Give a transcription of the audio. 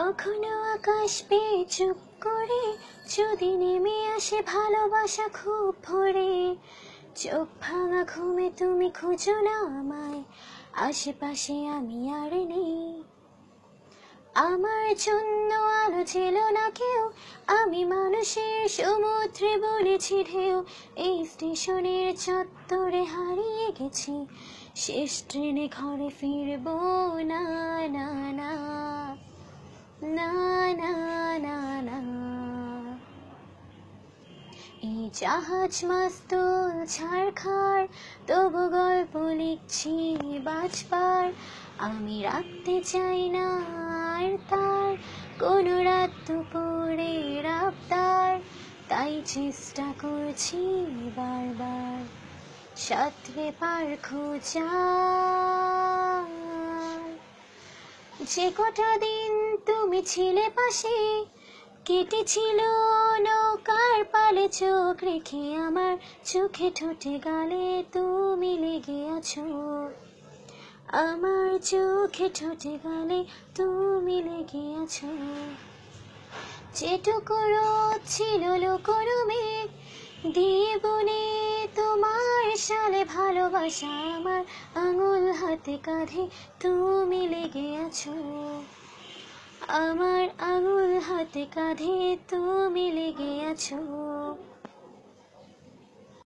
কখনো আকাশ পেয়ে চুপ করে যদি নেমে আসে ভালোবাসা খুব ভরে, চোখ ভাঙা ঘুমে তুমি খুঁজো না আমায়, আশেপাশে আমি আর নেই। আমার জন্য আলো ছিল না কেউ, আমি মানুষের সমুদ্রে বলেছি ঢেউ। এই স্টেশনের চত্বরে হারিয়ে গেছি, শেষ ট্রেনে ঘরে ফিরবো না, না না না না না না। এই জাহাজ মাস্তুল ছাড়খাড়, তবু গল্প লিখছি বাঁচবার। আমি রাখতে চাই না আর তার কোনো রাত দুপুরে রাবতার, তাই চেষ্টা করছি বারবার সাথে পার খোঁজার। যে কটা দিন তুমি ছিলে পাশে, কেটেছিল নৌকার পালে চোখ রেখে, আমার চোখে ঠোঁটে গালে তুমি লেগে আছো, আমার চোখে ঠোঁটে গালে তুমি লেগে আছো। যেটুকু রোদ ছিল লোকরুমে দিয়ে বনে তোমার সালে ভালোবাসা, আমার আঙুল হাতে কাঁধে তুমি লেগে আছো, আমার আঙুল হাতে কাঁধে তুমি লেগে আছো।